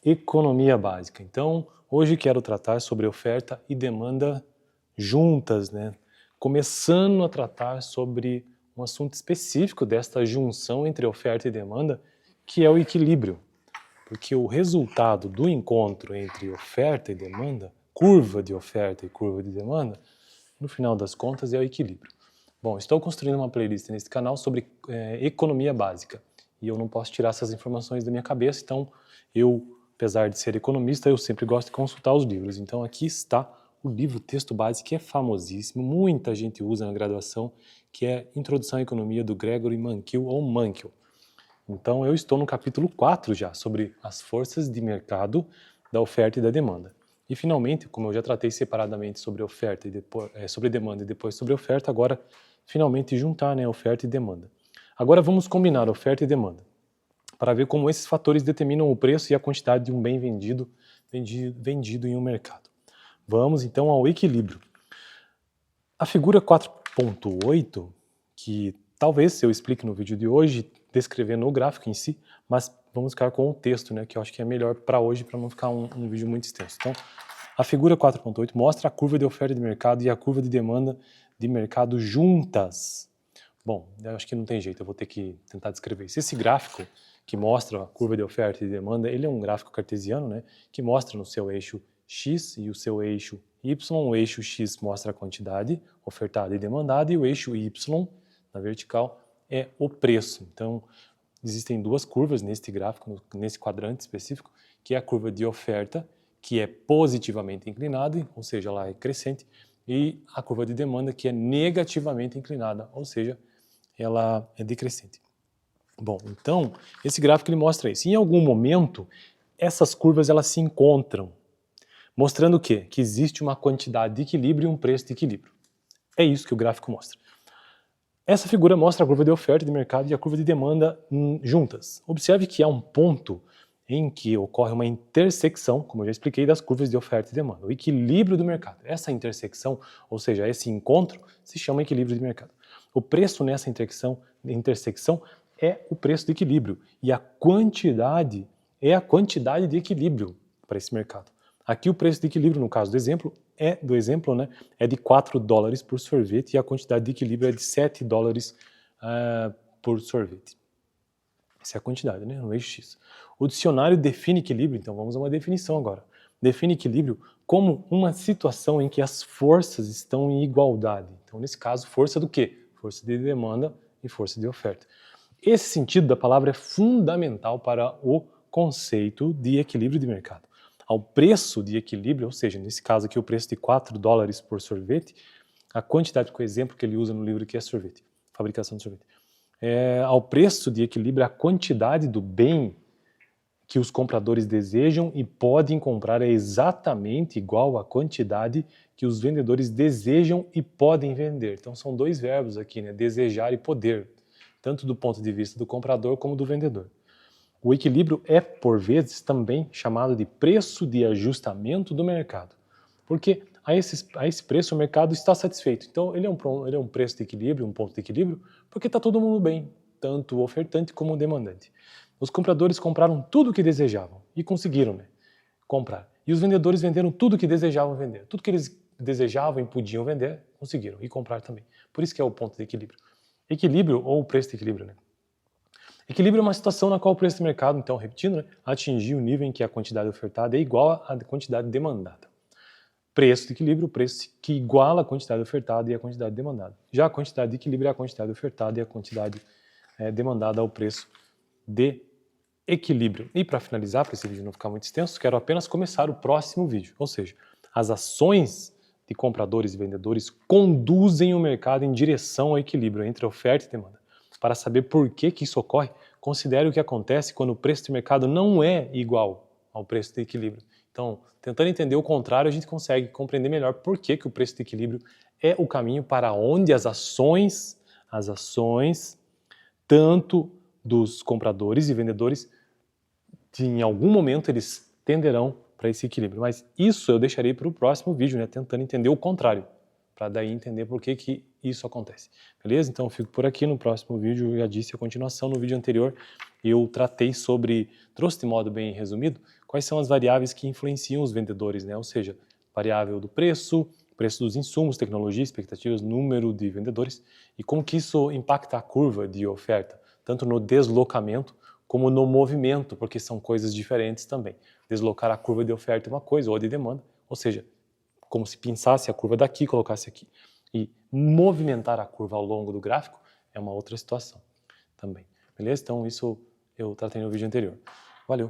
Economia básica. Então, hoje quero tratar sobre oferta e demanda juntas, né? Começando a tratar sobre um assunto específico desta junção entre oferta e demanda, que é o equilíbrio. Porque o resultado do encontro entre oferta e demanda, curva de oferta e curva de demanda, no final das contas é o equilíbrio. Bom, estou construindo uma playlist nesse canal sobre economia básica e eu não posso tirar essas informações da minha cabeça, então apesar de ser economista, eu sempre gosto de consultar os livros. Então aqui está o livro Texto Base, que é famosíssimo, muita gente usa na graduação, que é Introdução à Economia, do Gregory Mankiw ou Mankiw. Então eu estou no capítulo 4 já, sobre as forças de mercado da oferta e da demanda. E finalmente, como eu já tratei separadamente sobre oferta e depois, sobre demanda e depois sobre oferta, agora finalmente juntar, né, oferta e demanda. Agora vamos combinar oferta e demanda, para ver como esses fatores determinam o preço e a quantidade de um bem vendido em um mercado. Vamos então ao equilíbrio. A figura 4.8, que talvez eu explique no vídeo de hoje, descrevendo o gráfico em si, mas vamos ficar com o texto, né, que eu acho que é melhor para hoje, para não ficar um vídeo muito extenso. Então, a figura 4.8 mostra a curva de oferta de mercado e a curva de demanda de mercado juntas. Bom, eu acho que não tem jeito, eu vou ter que tentar descrever isso. Esse gráfico que mostra a curva de oferta e demanda, ele é um gráfico cartesiano, né, que mostra no seu eixo X e o seu eixo Y. O eixo X mostra a quantidade ofertada e demandada e o eixo Y, na vertical, é o preço. Então, existem duas curvas neste gráfico, nesse quadrante específico, que é a curva de oferta, que é positivamente inclinada, ou seja, ela é crescente, e a curva de demanda, que é negativamente inclinada, ou seja, ela é decrescente. Bom, então, esse gráfico ele mostra isso. Em algum momento, essas curvas elas se encontram, mostrando o quê? Que existe uma quantidade de equilíbrio e um preço de equilíbrio. É isso que o gráfico mostra. Essa figura mostra a curva de oferta de mercado e a curva de demanda juntas. Observe que há um ponto em que ocorre uma intersecção, como eu já expliquei, das curvas de oferta e demanda, o equilíbrio do mercado. Essa intersecção, ou seja, esse encontro, se chama equilíbrio de mercado. O preço nessa intersecção é o preço de equilíbrio e a quantidade é a quantidade de equilíbrio para esse mercado. Aqui o preço de equilíbrio, no caso do exemplo, né, é de 4 dólares por sorvete e a quantidade de equilíbrio é de 7 dólares por sorvete. Essa é a quantidade, né, no eixo X. O dicionário define equilíbrio, então vamos a uma definição agora. Define equilíbrio como uma situação em que as forças estão em igualdade. Então, nesse caso, força do quê? Força de demanda e força de oferta. Esse sentido da palavra é fundamental para o conceito de equilíbrio de mercado. Ao preço de equilíbrio, ou seja, nesse caso aqui o preço de 4 dólares por sorvete, a quantidade, com o exemplo que ele usa no livro que é sorvete, fabricação de sorvete. Ao preço de equilíbrio, a quantidade do bem que os compradores desejam e podem comprar é exatamente igual à quantidade que os vendedores desejam e podem vender. Então são dois verbos aqui, né? Desejar e poder, tanto do ponto de vista do comprador como do vendedor. O equilíbrio é, por vezes, também chamado de preço de ajustamento do mercado, porque a esse preço o mercado está satisfeito. Então ele é um preço de equilíbrio, um ponto de equilíbrio, porque está todo mundo bem, tanto o ofertante como o demandante. Os compradores compraram tudo o que desejavam e conseguiram, né, comprar. E os vendedores venderam tudo o que desejavam vender. Tudo que eles desejavam e podiam vender, conseguiram e comprar também. Por isso que é o ponto de equilíbrio. Equilíbrio ou preço de equilíbrio, né? Equilíbrio é uma situação na qual o preço de mercado, então, repetindo, né, atingir o nível em que a quantidade ofertada é igual à quantidade demandada. Preço de equilíbrio, o preço que iguala a quantidade ofertada e a quantidade demandada. Já a quantidade de equilíbrio é a quantidade ofertada e a quantidade demandada ao preço de equilíbrio. E para finalizar, para esse vídeo não ficar muito extenso, quero apenas começar o próximo vídeo, ou seja, as ações de compradores e vendedores conduzem o mercado em direção ao equilíbrio entre oferta e demanda. Para saber por que isso ocorre, considere o que acontece quando o preço de mercado não é igual ao preço de equilíbrio. Então, tentando entender o contrário, a gente consegue compreender melhor por que o preço de equilíbrio é o caminho para onde as ações, tanto dos compradores e vendedores, em algum momento eles tenderão para esse equilíbrio. Mas isso eu deixarei para o próximo vídeo, né, tentando entender o contrário, para daí entender por que isso acontece. Beleza? Então eu fico por aqui. No próximo vídeo, eu já disse a continuação. No vídeo anterior eu trouxe de modo bem resumido, quais são as variáveis que influenciam os vendedores, né? Ou seja, variável do preço dos insumos, tecnologia, expectativas, número de vendedores e como que isso impacta a curva de oferta, tanto no deslocamento como no movimento, porque são coisas diferentes também. Deslocar a curva de oferta é uma coisa, ou de demanda, ou seja, como se pinçasse a curva daqui e colocasse aqui. E movimentar a curva ao longo do gráfico é uma outra situação também. Beleza? Então isso eu tratei no vídeo anterior. Valeu!